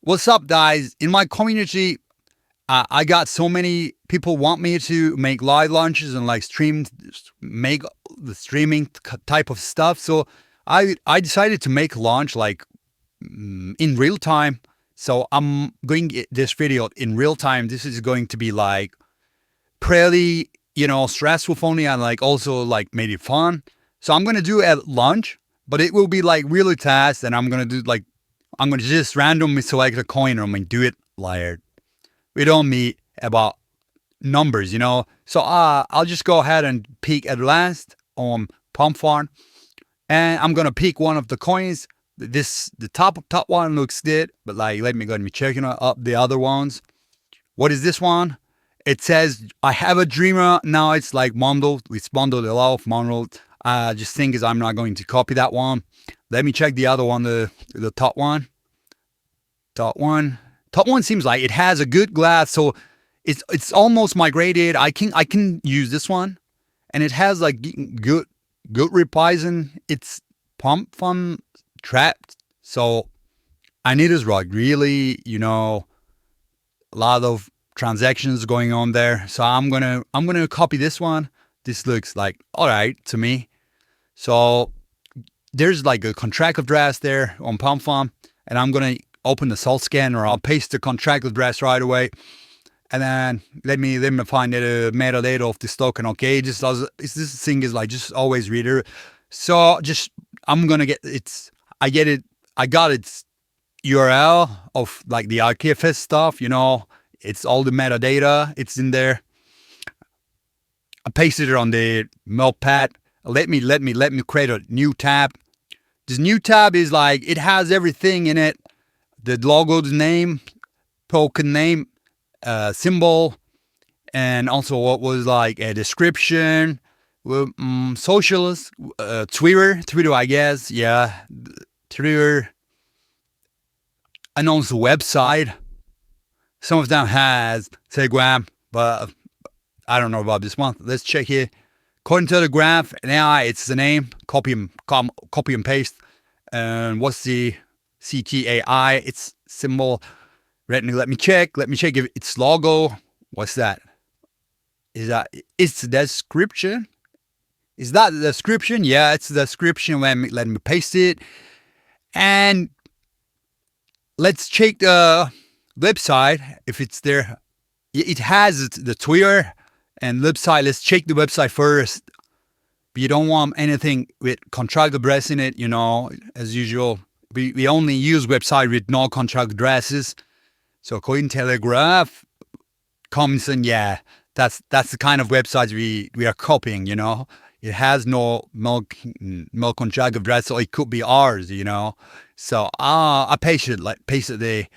What's up, guys? In my community, I got so many people want me to make live launches and like make the streaming type of stuff. So I decided to make a launch like in real time. So I'm going this video in real time. This is going to be like pretty, stressful for me and like also like maybe fun. So I'm gonna do a launch, but it will be like really fast, and I'm gonna just randomly select a coin and do it layered. We don't meet about numbers. So I'll just go ahead and pick at last on Pump.fun, and I'm gonna pick one of the coins. The top one looks good, but like let me go and be checking up the other ones. What is this one? It says I have a dreamer. Now it's like bundled. It's bundled a lot of bundled. Just think is I'm not going to copy that one. Let me check the other one, the top one. Top one seems like it has a good glass, so it's almost migrated. I can use this one, and it has like good repricing. It's Pump.fun trapped, so I need this like really, a lot of transactions going on there. So I'm gonna copy this one. This looks like all right to me. So there's like a contract address there on Pump.fun, and I'm gonna open the salt scanner. I'll paste the contract address right away, and then let me find the metadata of this token. Okay, this thing is like just always reader. So just I'm gonna get its. I got its URL of like the RKFS stuff. It's all the metadata. It's in there. I pasted it on the notepad. Let me create a new tab. This new tab is like it has everything in it. The logo, the name, token name, symbol, and also what was like a description, socialist, Twitter, I guess, yeah, Twitter, and also website. Some of them has Telegram, but I don't know about this one. Let's check here. According to the graph, now it's the name. Copy and paste. And what's the CTAI? It's symbol. Let me check. Let me check if it's logo. What's that? It's the description? Is that the description? Yeah, it's the description. Let me paste it. And let's check the website if it's there. It has the Twitter and website. Let's check the website first. You don't want anything with contract address in it, as usual. We only use website with no contract addresses. So Cointelegraph comes in, yeah, that's the kind of websites we are copying, It has no contract address, so it could be ours, So I pasted the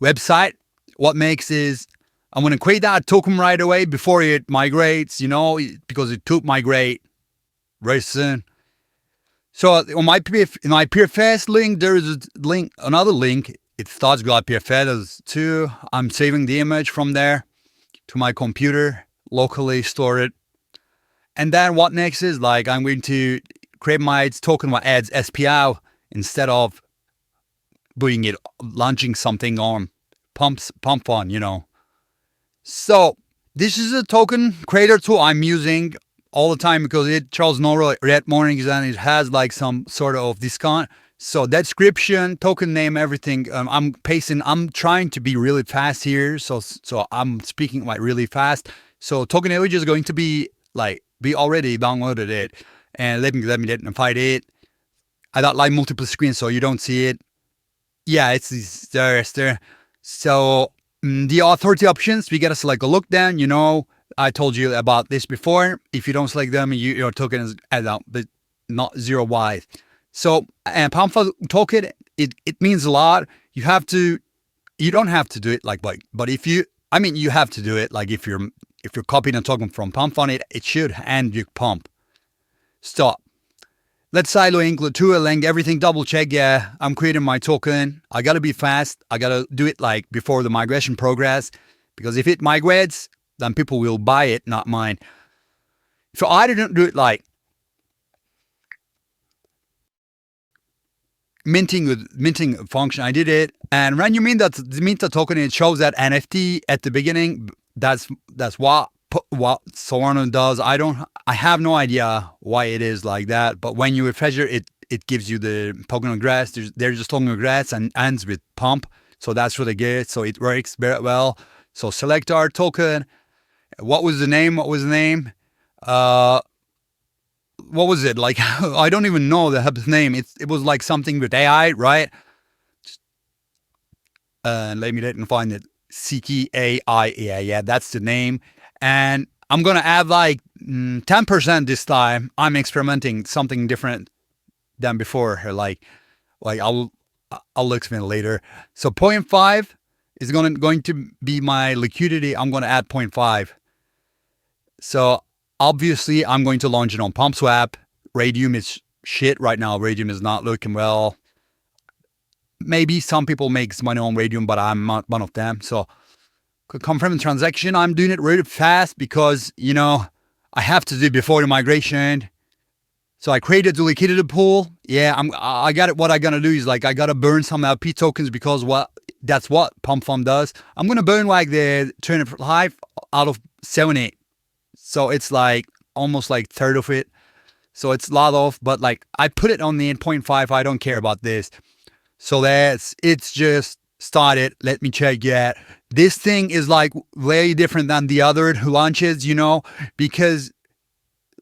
website. What makes is I'm gonna create that token right away before it migrates, because it took migrate very soon. So on my PFS link, there is another link. It starts with PFS too. I'm saving the image from there to my computer, locally store it. And then what next is like I'm going to create my token that adds SPL instead of launching something on Pump.fun, So this is a token creator tool I'm using all the time because it charges no red warnings and it has like some sort of discount. So description, token name, everything. I'm pasting. I'm trying to be really fast here, so I'm speaking like really fast. So token image is going to be like we already downloaded it, and let me identify it. I got like multiple screens, so you don't see it. Yeah, it's there. So the authority options, we gotta select a look down. I told you about this before. If you don't select them, your token is added out, but not zero wide. So, and Pump.fun token, it means a lot. You don't have to do it but if you have to do it. Like if you're copying a token from Pump.fun, it should hand you Pump. Stop. Let's silo include to a link, everything double check. Yeah, I'm creating my token. I gotta be fast. I gotta do it like before the migration progress, because if it migrates, then people will buy it, not mine. So I didn't do it like minting function. I did it, and when you mint the token, it shows that NFT at the beginning. That's what Solana does. I have no idea why it is like that, but when you refresh it gives you the token of grass. There's just token of grass and ends with pump, so that's really good. So it works very well. So select our token. What was the name? What was it? Like, I don't even know the hub's name. It was like something with AI, right? Let me find it. CKAI. Yeah, that's the name. And I'm gonna add like 10% this time. I'm experimenting something different than before. Like I'll explain later. So 0.5 is going to be my liquidity. I'm gonna add 0.5. So obviously I'm going to launch it on PumpSwap. Raydium is shit right now. Raydium is not looking well. Maybe some people make money on Raydium, but I'm not one of them. So confirm the transaction. I'm doing it really fast because, I have to do it before the migration. So I created the liquidity pool. Yeah, I got it. What I gotta do is like I gotta burn some LP tokens because that's what Pump.fun does. I'm gonna burn like the 25 out of 70. So it's like almost like third of it. So it's a lot off, but like I put it on the 0.5. I don't care about this. So it's just started. Let me check yet. This thing is like very different than the other launches, because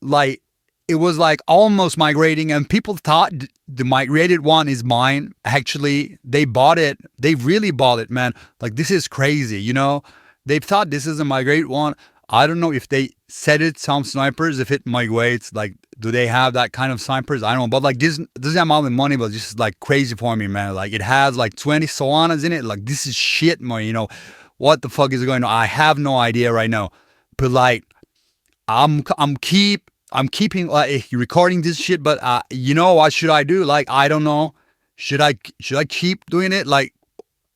like it was like almost migrating and people thought the migrated one is mine. Actually, they bought it. They really bought it, man. Like this is crazy, They thought this is a migrate one. I don't know if they set it, some snipers, if it migrates, like, do they have that kind of snipers? I don't know. But like this amount of money, but this is like crazy for me, man. Like it has like 20 Solanas in it. Like this is shit money, What the fuck is going on? I have no idea right now. But like, I'm keeping like recording this shit, but what should I do? Like, I don't know. Should I keep doing it? Like,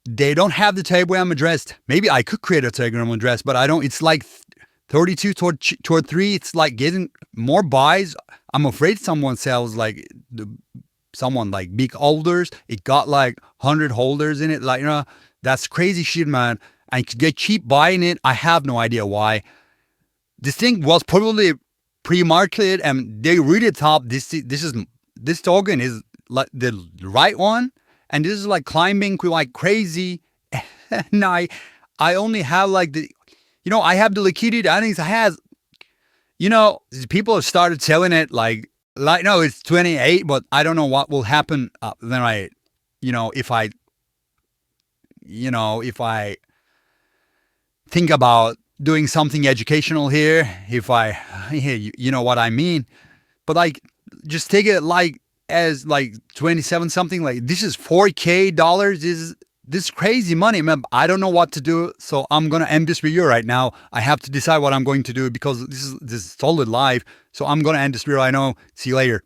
they don't have the Telegram address. Maybe I could create a Telegram address, but I don't. It's like 32 toward 3. It's like getting more buys. I'm afraid someone sells like someone like big holders. It got like 100 holders in it. Like, that's crazy shit, man. And they keep buying it. I have no idea why. This thing was probably pre-marketed and they really thought this token is like the right one. And this is like climbing like crazy. And I only have like I have the liquidity. I think it has, people have started selling it like no, it's 28, but I don't know what will happen then if I think about doing something educational here, you know what I mean. But like, just take it like as like 27 something, like this is $4,000. This crazy money, man. I don't know what to do, so I'm gonna end this video right now. I have to decide what I'm going to do because this is solid live. So I'm gonna end this video right now. See you later.